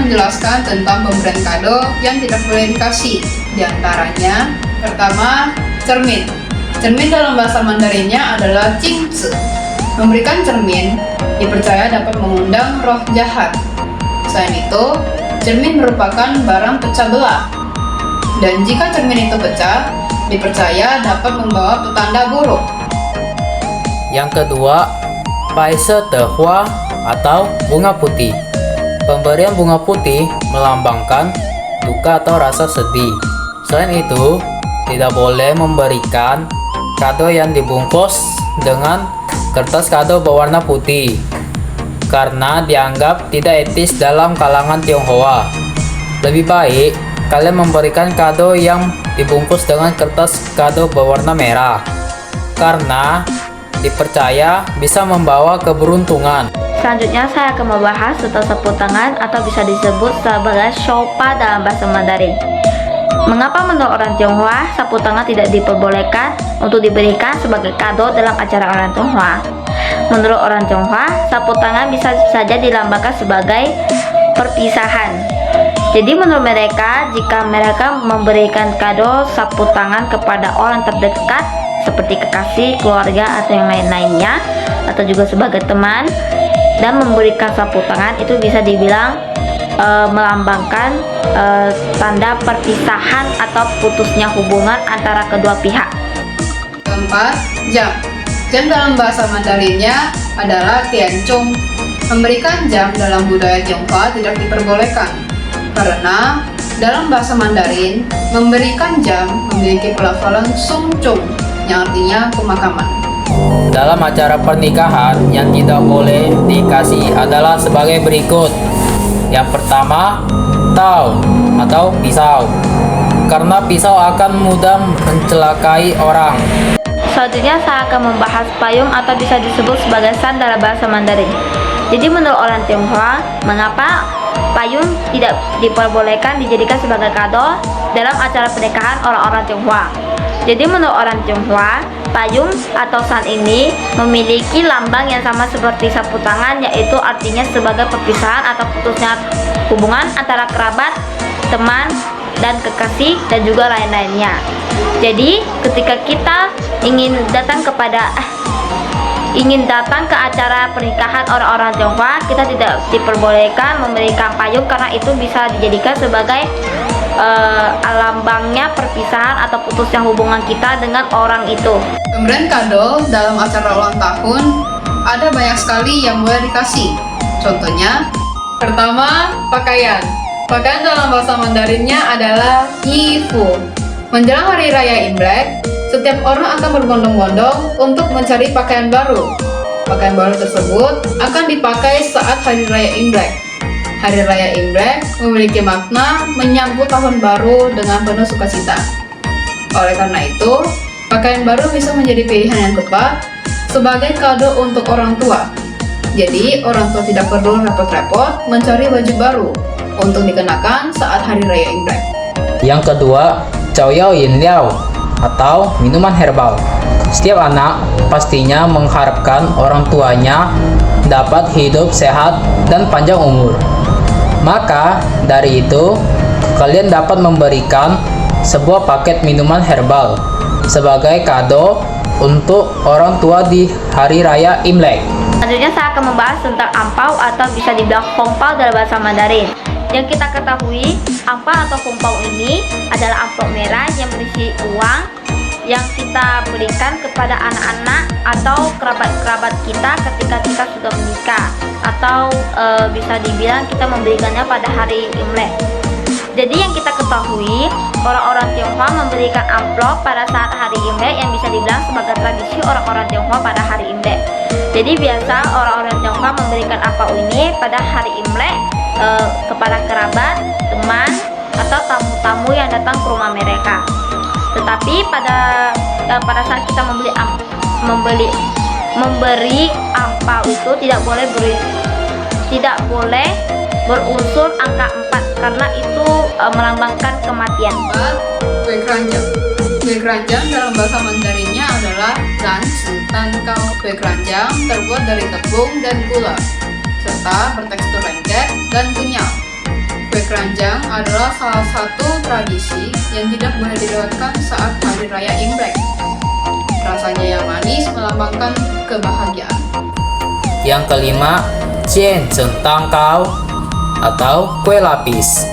menjelaskan tentang pemberian kado yang tidak boleh dikasih. Di antaranya, pertama, cermin. Cermin dalam bahasa Mandarinnya adalah qingzi. Memberikan cermin dipercaya dapat mengundang roh jahat. Selain itu, cermin merupakan barang pecah belah. Dan jika cermin itu pecah, dipercaya dapat membawa petanda buruk. Yang kedua, Paise Tehua atau bunga putih. Pemberian bunga putih melambangkan duka atau rasa sedih. Selain itu, tidak boleh memberikan kado yang dibungkus dengan kertas kado berwarna putih karena dianggap tidak etis dalam kalangan Tionghoa. Lebih baik kalian memberikan kado yang dibungkus dengan kertas kado berwarna merah karena dipercaya bisa membawa keberuntungan. Selanjutnya saya akan membahas tentang sapu tangan atau bisa disebut sebagai shoupa dalam bahasa Mandarin. Mengapa menurut orang Tionghoa sapu tangan tidak diperbolehkan untuk diberikan sebagai kado dalam acara orang Tionghoa? Menurut orang Tionghoa, sapu tangan bisa saja dilambangkan sebagai perpisahan. Jadi menurut mereka, jika mereka memberikan kado sapu tangan kepada orang terdekat seperti kekasih, keluarga, atau yang lain-lainnya, atau juga sebagai teman, dan memberikan sapu tangan itu bisa dibilang melambangkan tanda perpisahan atau putusnya hubungan antara kedua pihak. Keempat, jam. Jam dalam bahasa Mandarinnya adalah tianzhong. Memberikan jam dalam budaya Tionghoa tidak diperbolehkan karena dalam bahasa Mandarin memberikan jam memiliki pelafalan sungcung yang artinya pemakaman. Dalam acara pernikahan yang tidak boleh dikasih adalah sebagai berikut. Yang pertama, tao atau pisau, karena pisau akan mudah mencelakai orang. Selanjutnya saya akan membahas payung atau bisa disebut sebagai san dalam bahasa Mandarin. Jadi menurut orang Tionghoa, mengapa payung tidak diperbolehkan dijadikan sebagai kado dalam acara pernikahan orang-orang Tionghoa? Jadi menurut orang Tionghoa, payung atau san ini memiliki lambang yang sama seperti sapu tangan, yaitu artinya sebagai perpisahan atau putusnya hubungan antara kerabat, teman, dan kekasih, dan juga lain-lainnya. Jadi ketika kita ingin datang ke acara pernikahan orang-orang Tionghoa, kita tidak diperbolehkan memberikan payung karena itu bisa dijadikan sebagai lambangnya perpisahan atau putusnya hubungan kita dengan orang itu. Pemberian kado dalam acara ulang tahun ada banyak sekali yang boleh dikasih. Contohnya, pertama, pakaian. Pakaian dalam bahasa Mandarinnya adalah yifu. Menjelang Hari Raya Imlek, setiap orang akan berbondong-bondong untuk mencari pakaian baru. Pakaian baru tersebut akan dipakai saat Hari Raya Imlek. Hari Raya Imlek memiliki makna menyambut tahun baru dengan penuh sukacita. Oleh karena itu, pakaian baru bisa menjadi pilihan yang tepat sebagai kado untuk orang tua. Jadi, orang tua tidak perlu repot-repot mencari baju baru untuk dikenakan saat Hari Raya Imlek. Yang kedua, Cao Yao Yin Liao atau minuman herbal. Setiap anak pastinya mengharapkan orang tuanya dapat hidup sehat dan panjang umur. Maka dari itu, kalian dapat memberikan sebuah paket minuman herbal sebagai kado untuk orang tua di Hari Raya Imlek. Selanjutnya saya akan membahas tentang angpau atau bisa dibilang hongpao dalam bahasa Mandarin. Yang kita ketahui, angpau atau hongpao ini adalah amplop merah yang berisi uang yang kita berikan kepada anak-anak atau kerabat-kerabat kita ketika kita sudah menikah, atau bisa dibilang kita memberikannya pada hari Imlek. Jadi yang kita ketahui, orang-orang Tionghoa memberikan amplop pada saat hari Imlek yang bisa dibilang sebagai tradisi orang-orang Tionghoa pada hari Imlek. Jadi biasa orang-orang Tionghoa memberikan amplop ini pada hari Imlek kepada kerabat, teman, atau tamu-tamu yang datang ke rumah mereka. Tetapi pada saat kita memberi angpau itu tidak boleh berunsur angka 4 karena itu melambangkan kematian. Kue keranjang. Kue keranjang dalam bahasa Mandarinnya adalah zanzi tankao. Kue keranjang terbuat dari tepung dan gula serta bertekstur lengket dan kenyal. kue keranjang adalah salah satu tradisi yang tidak boleh dilewatkan saat Hari Raya Imlek. Rasanya yang manis melambangkan kebahagiaan. Yang kelima, Jian Zheng Tang Gao atau kue lapis.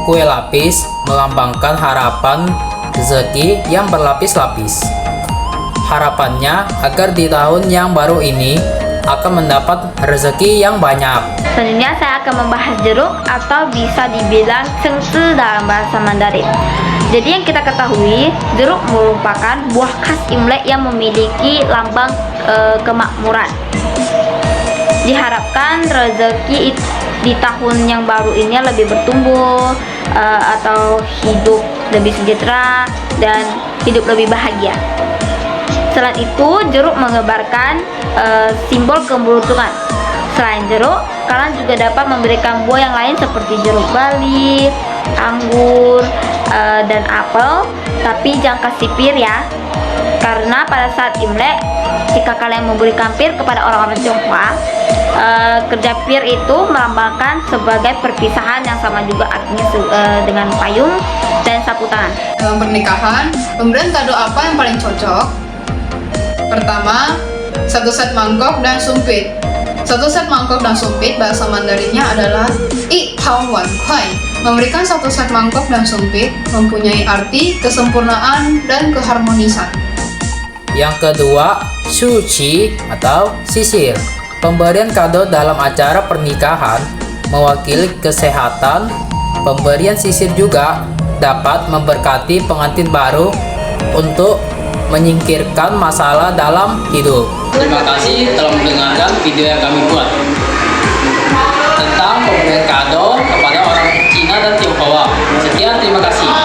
Kue lapis melambangkan harapan rezeki yang berlapis-lapis. Harapannya agar di tahun yang baru ini akan mendapat rezeki yang banyak. Selanjutnya saya akan membahas jeruk atau bisa dibilang cengce dalam bahasa Mandarin. Jadi yang kita ketahui, jeruk merupakan buah khas Imlek yang memiliki lambang kemakmuran. Diharapkan rezeki di tahun yang baru ini lebih bertumbuh atau hidup lebih sejahtera dan hidup lebih bahagia. Selain itu, jeruk mengebarkan simbol keberuntungan. Selain jeruk, kalian juga dapat memberikan buah yang lain seperti jeruk bali, anggur, dan apel, tapi jangan kasih pir ya. Karena pada saat Imlek, jika kalian memberikan pir kepada orang-orang Tionghoa, kerja pir itu melambangkan sebagai perpisahan yang sama juga artinya dengan payung dan sapu tangan. Dalam pernikahan, pemberian kado apa yang paling cocok? Pertama, satu set mangkok dan sumpit. Satu set mangkok dan sumpit bahasa Mandarinnya adalah I Tao Wan Kuai. Memberikan satu set mangkok dan sumpit mempunyai arti kesempurnaan dan keharmonisan. Yang kedua, Shuqi atau sisir. Pemberian kado dalam acara pernikahan mewakili kesehatan. Pemberian sisir juga dapat memberkati pengantin baru untuk menyingkirkan masalah dalam hidup. Terima kasih telah mendengarkan video yang kami buat tentang pemberian kado kepada orang Cina dan Tionghoa. Sekian, terima kasih.